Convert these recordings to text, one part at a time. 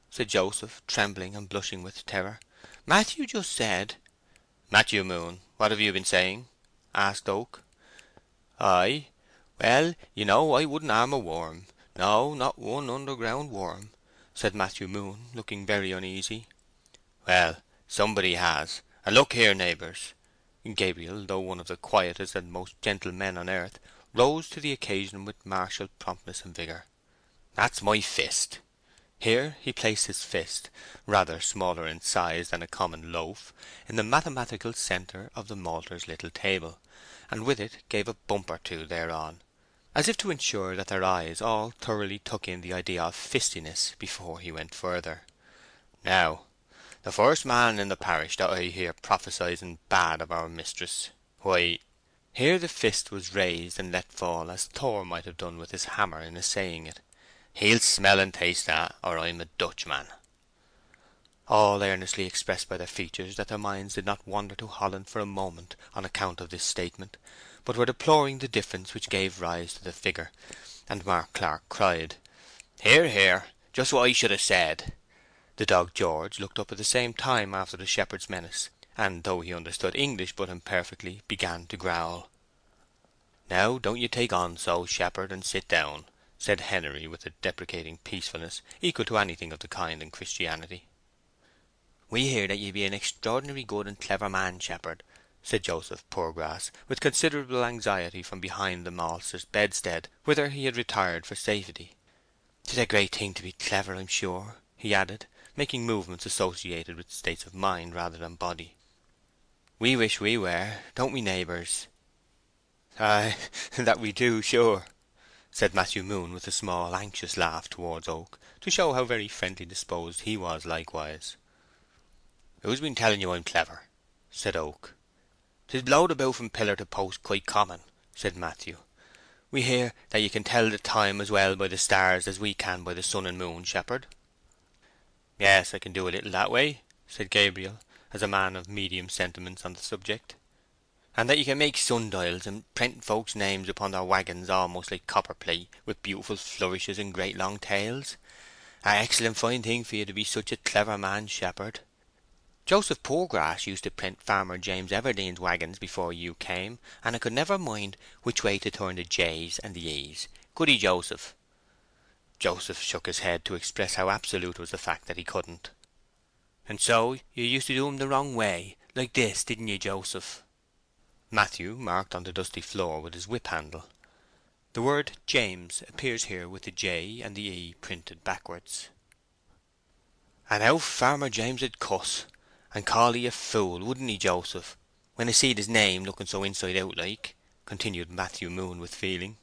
said Joseph, trembling and blushing with terror. "Matthew just said—" "Matthew Moon, what have you been saying?" asked Oak. "I? Well, you know I wouldn't harm a worm. No, not one underground worm," said Matthew Moon, looking very uneasy. "Well, somebody has. And look here, neighbours." Gabriel, though one of the quietest and most gentle men on earth, rose to the occasion with martial promptness and vigour. "That's my fist." Here he placed his fist, rather smaller in size than a common loaf, in the mathematical centre of the maltster's little table, and with it gave a bump or two thereon, as if to ensure that their eyes all thoroughly took in the idea of fistiness before he went further. "Now, the first man in the parish that I hear prophesying bad of our mistress, why—" Here the fist was raised and let fall as Thor might have done with his hammer in assaying it. "He'll smell and taste that, or I'm a Dutchman." All earnestly expressed by their features that their minds did not wander to Holland for a moment on account of this statement, but were deploring the difference which gave rise to the figure, and Mark Clark cried, "Hear, hear! Just what I should have said." The dog George looked up at the same time after the shepherd's menace, and though he understood English but imperfectly, began to growl. "Now don't you take on so, shepherd, and sit down," said Henery, with a deprecating peacefulness equal to anything of the kind in Christianity. "We hear that ye be an extraordinary good and clever man, shepherd," said Joseph Poorgrass, with considerable anxiety from behind the maltster's bedstead, whither he had retired for safety. "'Tis a great thing to be clever, I'm sure," he added, making movements associated with states of mind rather than body. "We wish we were, don't we, neighbours?" "Ay, that we do, sure," said Matthew Moon, with a small anxious laugh towards Oak, to show how very friendly disposed he was likewise. "Who's been telling you I'm clever?" said Oak. "'Tis blowed about from pillar to post quite common," said Matthew. "We hear that you can tell the time as well by the stars as we can by the sun and moon, shepherd." "Yes, I can do a little that way," said Gabriel, as a man of medium sentiments on the subject. "And that you can make sundials and prent folks' names upon their waggons almost like copper plate, with beautiful flourishes and great long tails. An excellent fine thing for you to be such a clever man, shepherd. Joseph Poorgrass used to print Farmer James Everdene's waggons before you came, and I could never mind which way to turn the J's and the E's. Could he, Joseph?" Joseph shook his head to express how absolute was the fact that he couldn't. "And so you used to do 'em the wrong way, like this, didn't you, Joseph?" Matthew marked on the dusty floor with his whip handle. The word James appears here with the J and the E printed backwards. "And how Farmer James 'ud cuss, and call 'ee a fool, wouldn't he, Joseph, when 'a seed his name looking so inside out like?" continued Matthew Moon with feeling.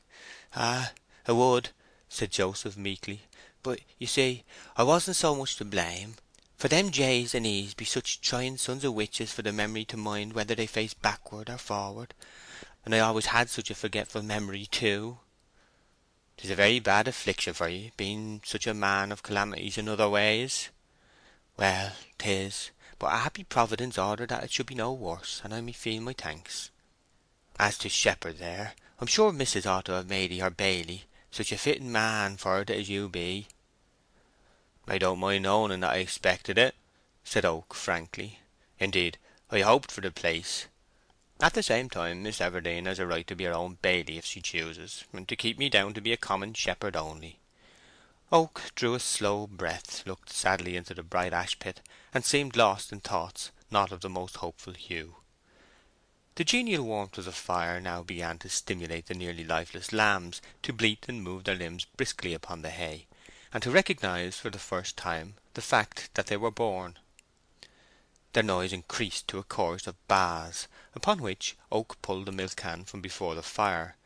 "Ah, 'a would," said Joseph meekly. "But, you see, I wasn't so much to blame, for them J's and E's be such trying sons of witches for the memory to mind whether they face backward or forward, and I always had such a forgetful memory too. 'Tis a very bad affliction for ye, being such a man of calamities in other ways. Well, 'tis, but a happy Providence ordered that it should be no worse, and I may feel my thanks. As to shepherd there, I'm sure missus ought to have made 'ee her baily, such a fitting man for it as you be." "I don't mind owning that I expected it," said Oak frankly. "Indeed, I hoped for the place. At the same time, Miss Everdene has a right to be her own baily if she chooses, and to keep me down to be a common shepherd only." Oak drew a slow breath, looked sadly into the bright ash pit, and seemed lost in thoughts not of the most hopeful hue. The genial warmth of the fire now began to stimulate the nearly lifeless lambs to bleat and move their limbs briskly upon the hay, and to recognize for the first time the fact that they were born. Their noise increased to a chorus of baas, upon which Oak pulled the milk can from before the fire,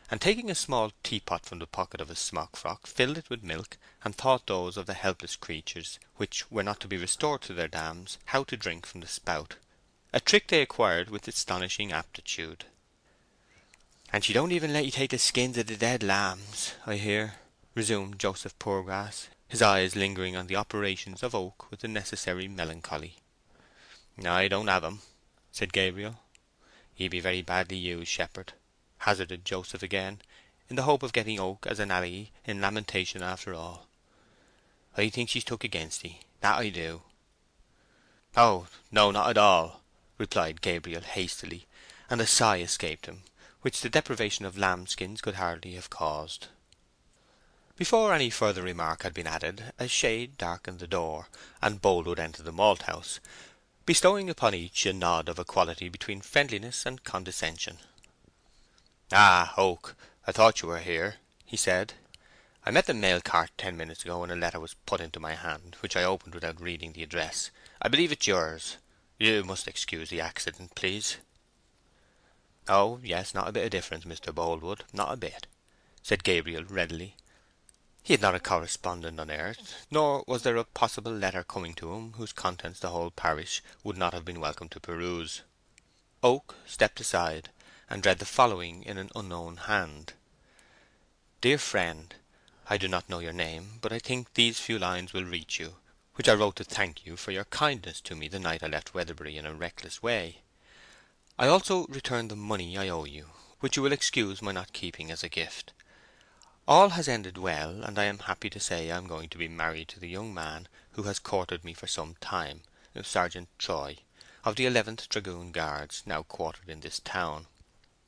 and taking a small teapot from the pocket of his smock frock, filled it with milk, and taught those of the helpless creatures which were not to be restored to their dams how to drink from the spout, a trick they acquired with astonishing aptitude. "And she don't even let ye take the skins of the dead lambs, I hear," resumed Joseph Poorgrass, his eyes lingering on the operations of Oak with the necessary melancholy. "I don't have 'em," said Gabriel. "Ye be very badly used, shepherd," hazarded Joseph again, in the hope of getting Oak as an ally in lamentation after all. I think she's took against thee, that I do." "Oh, no, not at all," replied Gabriel hastily, and a sigh escaped him, which the deprivation of lambskins could hardly have caused. Before any further remark had been added, a shade darkened the door, and Boldwood entered the malthouse, bestowing upon each a nod of a quality between friendliness and condescension. "Ah, Oak, I thought you were here," he said. "I met the mail cart 10 minutes ago, and a letter was put into my hand, which I opened without reading the address. I believe it's yours. You must excuse the accident, please." "Oh, yes, not a bit of difference, Mr. Boldwood, not a bit," said Gabriel readily. He had not a correspondent on earth, nor was there a possible letter coming to him whose contents the whole parish would not have been welcome to peruse. Oak stepped aside, and read the following in an unknown hand. "Dear friend, I do not know your name, but I think these few lines will reach you, which I wrote to thank you for your kindness to me the night I left Weatherbury in a reckless way. I also return the money I owe you, which you will excuse my not keeping as a gift. All has ended well, and I am happy to say I am going to be married to the young man who has courted me for some time, Sergeant Troy, of the 11th Dragoon Guards, now quartered in this town.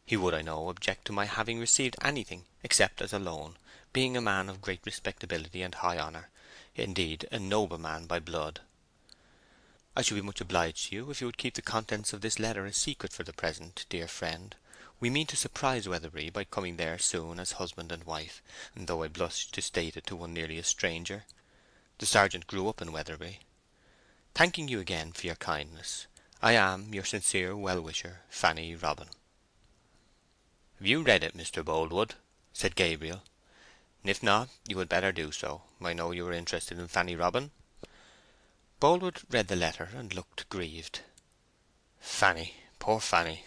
He would, I know, object to my having received anything except as a loan, being a man of great respectability and high honour, indeed a noble man by blood. I should be much obliged to you if you would keep the contents of this letter a secret for the present, dear friend. We mean to surprise Weatherbury by coming there soon as husband and wife, though I blush to state it to one nearly a stranger. The sergeant grew up in Weatherbury. Thanking you again for your kindness, I am your sincere well-wisher, Fanny Robin." "Have you read it, Mr. Boldwood?" said Gabriel. "If not, you had better do so. I know you are interested in Fanny Robin." Boldwood read the letter and looked grieved. "Fanny, poor Fanny!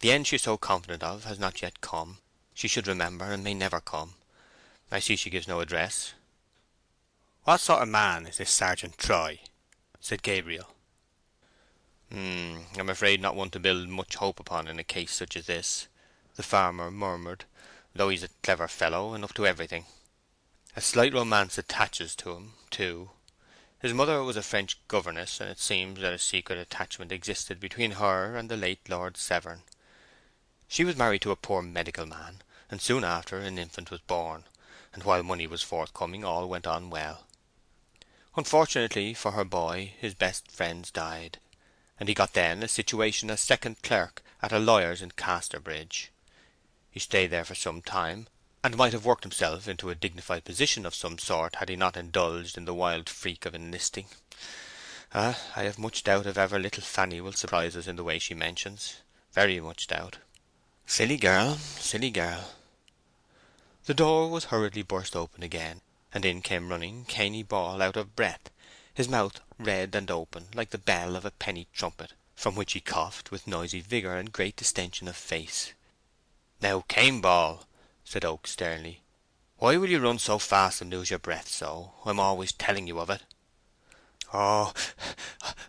The end she is so confident of has not yet come. She should remember, and may never come. I see she gives no address." "What sort of man is this Sergeant Troy?" said Gabriel. "I'm afraid not one to build much hope upon in a case such as this," the farmer murmured, "though he's a clever fellow and up to everything. A slight romance attaches to him, too. His mother was a French governess, and it seems that a secret attachment existed between her and the late Lord Severn. She was married to a poor medical man, and soon after an infant was born, and while money was forthcoming all went on well. Unfortunately for her boy, his best friends died, and he got then a situation as second clerk at a lawyer's in Casterbridge. He stayed there for some time, and might have worked himself into a dignified position of some sort had he not indulged in the wild freak of enlisting. I have much doubt if ever little Fanny will surprise us in the way she mentions. Very much doubt. Silly girl, silly girl." The door was hurriedly burst open again, and in came running Cainy Ball out of breath, his mouth red and open like the bell of a penny trumpet, from which he coughed with noisy vigour and great distension of face. "Now, Cain Ball," said Oak sternly, "why will you run so fast and lose your breath so? I'm always telling you of it." "Oh,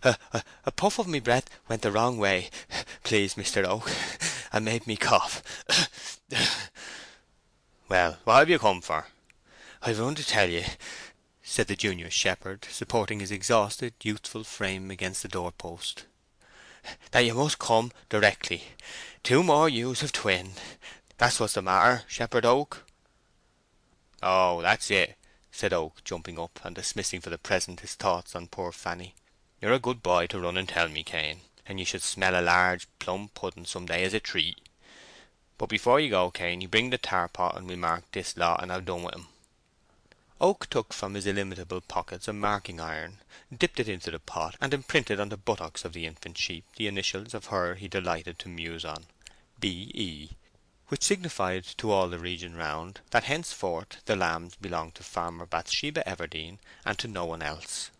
a puff of me breath went the wrong way, please, Mr. Oak, and made me cough." "Well, what have you come for?" "I've run to tell ye," said the junior shepherd, supporting his exhausted youthful frame against the doorpost, "that you must come directly. Two more ewes have twinned. That's what's the matter, Shepherd Oak." "Oh, that's it," said Oak, jumping up, and dismissing for the present his thoughts on poor Fanny. "You're a good boy to run and tell me, Cain, and you should smell a large plum pudding some day as a treat. But before you go, Cain, you bring the tar pot, and we'll mark this lot, and I've done with 'em." Oak took from his illimitable pockets a marking iron, dipped it into the pot, and imprinted on the buttocks of the infant sheep the initials of her he delighted to muse on, B.E., which signified to all the region round that henceforth the lambs belonged to Farmer Bathsheba Everdene and to no one else.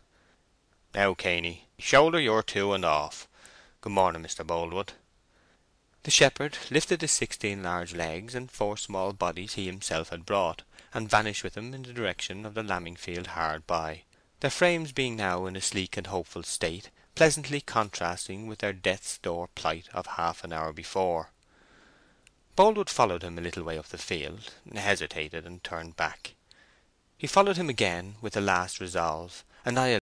"Now, Cainy, shoulder your two and off. Good morning, Mr. Boldwood." The shepherd lifted the 16 large legs and 4 small bodies he himself had brought, and vanished with them in the direction of the lambing field hard by, their frames being now in a sleek and hopeful state, pleasantly contrasting with their death's door plight of half an hour before. Boldwood followed him a little way up the field, hesitated, and turned back. He followed him again with the last resolve, and I